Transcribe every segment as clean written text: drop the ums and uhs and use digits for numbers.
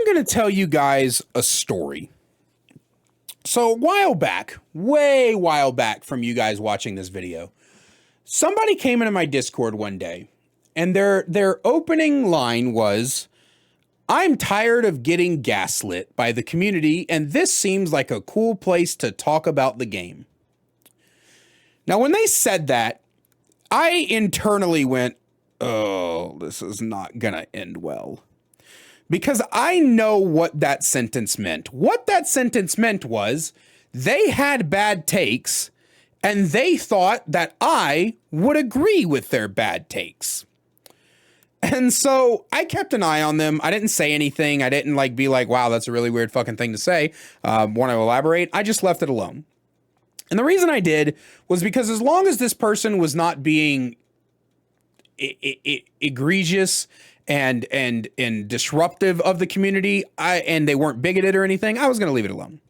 I'm going to tell you guys a story. So a while back, way while back from you guys watching this video, somebody came into my Discord one day and their opening line was, "I'm tired of getting gaslit by the community and this seems like a cool place to talk about the game." Now, when they said that, I internally went, "Oh, this is not gonna end well." Because I know what that sentence meant. What that sentence meant was they had bad takes and they thought that I would agree with their bad takes. And so I kept an eye on them. I didn't say anything. I didn't be like, wow, that's a really weird fucking thing to say. Want to elaborate? I just left it alone. And the reason I did was because as long as this person was not being egregious and disruptive of the community, and they weren't bigoted or anything, I was going to leave it alone.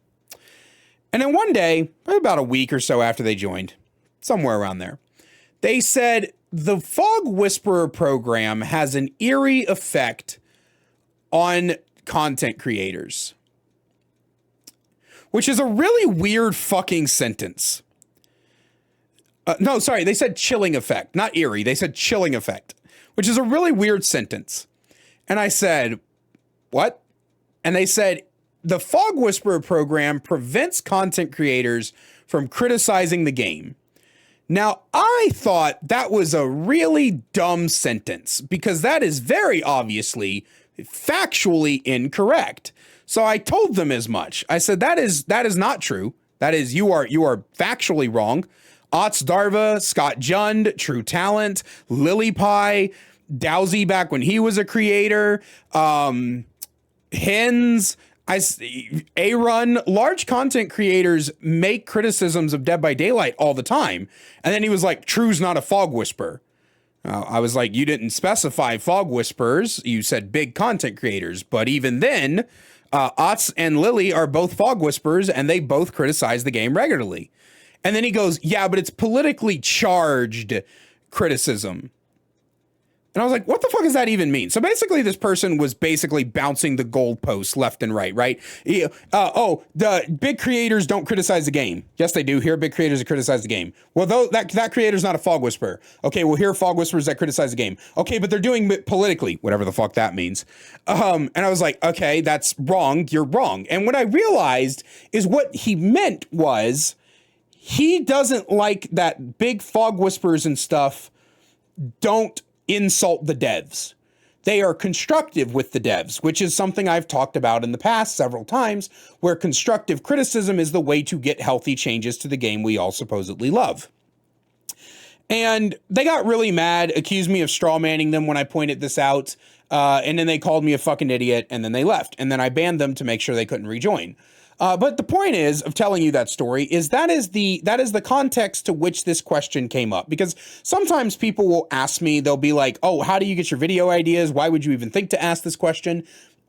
And then one day, about a week or so after they joined, somewhere around there, they said the Fog Whisperer program has an eerie effect on content creators, which is a really weird fucking sentence. No, sorry, they said chilling effect, not eerie. They said chilling effect, which is a really weird sentence. And I said, what? And they said, the Fog Whisperer program prevents content creators from criticizing the game. Now, I thought that was a really dumb sentence because that is very obviously factually incorrect. So I told them as much. I said, that is not true. That is, you are factually wrong. Ots Darva, Scott Jund, True Talent, Lily Pie, Dowsy back when he was a creator, Hens, A-Run, large content creators make criticisms of Dead by Daylight all the time. And then he was like, True's not a Fog Whisperer. I was like, you didn't specify Fog Whisperers. You said big content creators. But even then, Ots and Lily are both Fog Whisperers and they both criticize the game regularly. And then he goes, yeah, but it's politically charged criticism. And I was like, what the fuck does that even mean? So basically, this person was basically bouncing the goalposts left and right, right? The big creators don't criticize the game. Yes, they do. Here are big creators that criticize the game. Well, that creator's not a Fog Whisperer. Okay, well, here are Fog Whisperers that criticize the game. Okay, but they're doing it politically, whatever the fuck that means. And I was like, okay, that's wrong. You're wrong. And what I realized is what he meant was he doesn't like that big Fog Whisperers and stuff don't insult the devs. They are constructive with the devs, which is something I've talked about in the past several times, where constructive criticism is the way to get healthy changes to the game we all supposedly love. And they got really mad, accused me of straw manning them when I pointed this out, and then they called me a fucking idiot, and then they left. And then I banned them to make sure they couldn't rejoin. But the point is of telling you that story is that is the context to which this question came up, because sometimes people will ask me, they'll be like, oh, how do you get your video ideas? Why would you even think to ask this question?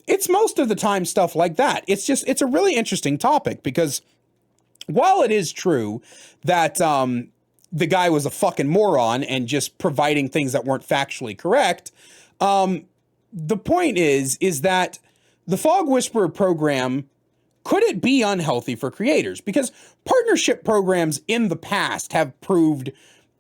It's most of the time stuff like that. It's a really interesting topic because while it is true that the guy was a fucking moron and just providing things that weren't factually correct, the point is that the Fog Whisperer program, could it be unhealthy for creators? Because partnership programs in the past have proved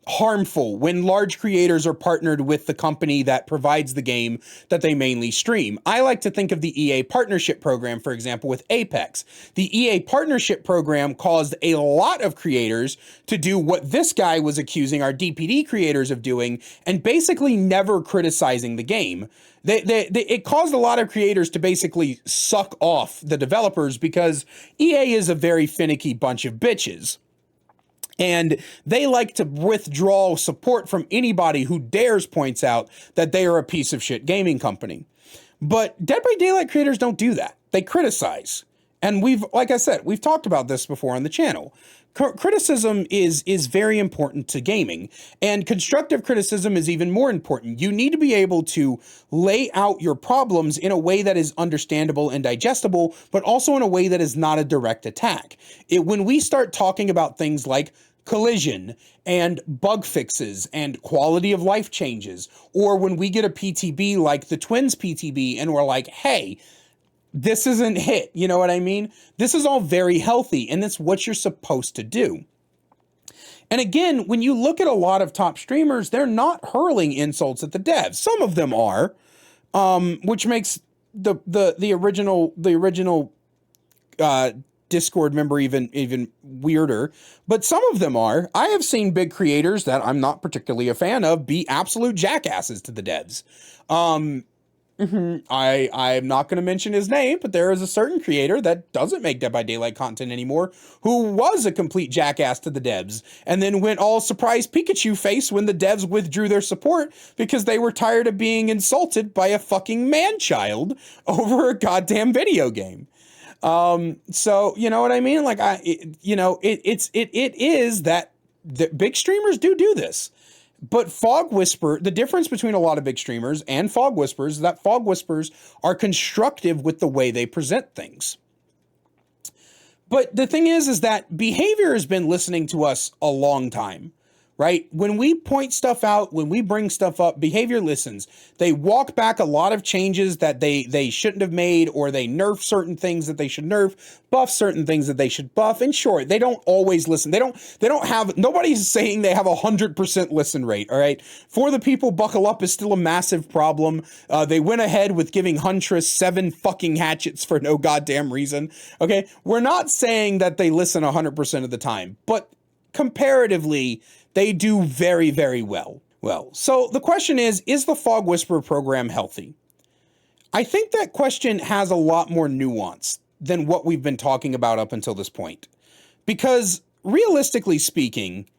harmful when large creators are partnered with the company that provides the game that they mainly stream. I like to think of the EA partnership program, for example, with Apex. The EA partnership program caused a lot of creators to do what this guy was accusing our DPD creators of doing and basically never criticizing the game. It caused a lot of creators to basically suck off the developers because EA is a very finicky bunch of bitches. And they like to withdraw support from anybody who dares points out that they are a piece of shit gaming company. But Dead by Daylight creators don't do that. They criticize. And like I said, we've talked about this before on the channel. Criticism is very important to gaming, and constructive criticism is even more important. You need to be able to lay out your problems in a way that is understandable and digestible, but also in a way that is not a direct attack. When we start talking about things like collision and bug fixes and quality of life changes, or when we get a PTB like the Twins PTB and we're like, hey, this isn't hit. You know what I mean? This is all very healthy, and it's what you're supposed to do. And again, when you look at a lot of top streamers, they're not hurling insults at the devs. Some of them are, which makes the original Discord member even weirder. But some of them are. I have seen big creators that I'm not particularly a fan of be absolute jackasses to the devs. I'm not going to mention his name, but there is a certain creator that doesn't make Dead by Daylight content anymore who was a complete jackass to the devs and then went all surprise Pikachu face when the devs withdrew their support because they were tired of being insulted by a fucking man-child over a goddamn video game. So you know what I mean? Like it is that the big streamers do this. But Fog Whisper, the difference between a lot of big streamers and Fog Whispers is that Fog Whispers are constructive with the way they present things. But the thing is that behavior has been listening to us a long time, right? When we point stuff out, when we bring stuff up, behavior listens. They walk back a lot of changes that they shouldn't have made, or they nerf certain things that they should nerf, buff certain things that they should buff. In short, they don't always listen. They don't have, nobody's saying they have 100% listen rate, all right? For the people, Buckle Up is still a massive problem. They went ahead with giving Huntress 7 fucking hatchets for no goddamn reason, okay? We're not saying that they listen 100% of the time, but comparatively, they do very, very well. Well, so the question is the Fog Whisperer program healthy? I think that question has a lot more nuance than what we've been talking about up until this point. Because realistically speaking,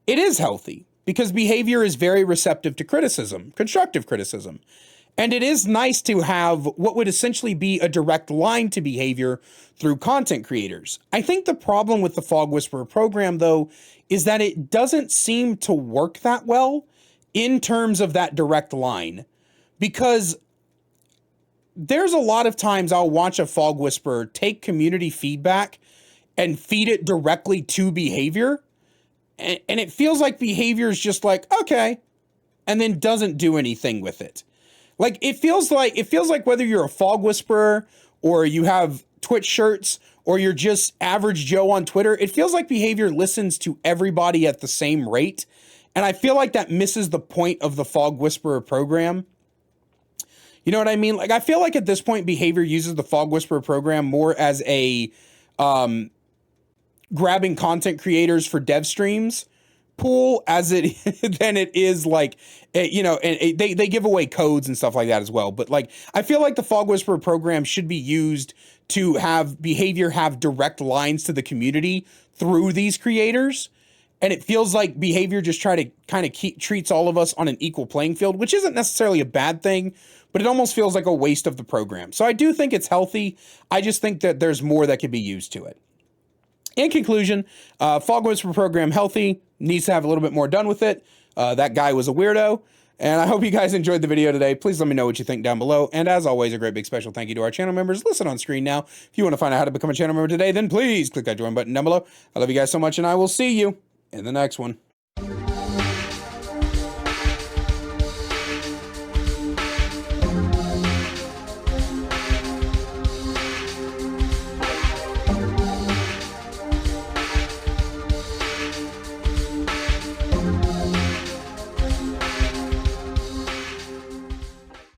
it is healthy because behavior is very receptive to criticism, constructive criticism. And it is nice to have what would essentially be a direct line to behavior through content creators. I think the problem with the Fog Whisperer program, though, is that it doesn't seem to work that well in terms of that direct line. Because there's a lot of times I'll watch a Fog Whisperer take community feedback and feed it directly to behavior. And it feels like behavior is just like, okay, and then doesn't do anything with it. Like it feels like whether you're a Fog Whisperer or you have Twitch shirts or you're just average Joe on Twitter, it feels like behavior listens to everybody at the same rate. And I feel like that misses the point of the Fog Whisperer program. You know what I mean? Like I feel like at this point behavior uses the Fog Whisperer program more as a grabbing content creators for dev streams pool as it than it is like, you know, and they give away codes and stuff like that as well. But like, I feel like the Fog Whisperer program should be used to have behavior have direct lines to the community through these creators. And it feels like behavior just try to kind of treats all of us on an equal playing field, which isn't necessarily a bad thing, but it almost feels like a waste of the program. So I do think it's healthy. I just think that there's more that could be used to it. In conclusion, Fog Whisperer program healthy, needs to have a little bit more done with it. That guy was a weirdo. And I hope you guys enjoyed the video today. Please let me know what you think down below. And as always, a great big special thank you to our channel members listed on screen now. If you want to find out how to become a channel member today, then please click that join button down below. I love you guys so much, and I will see you in the next one.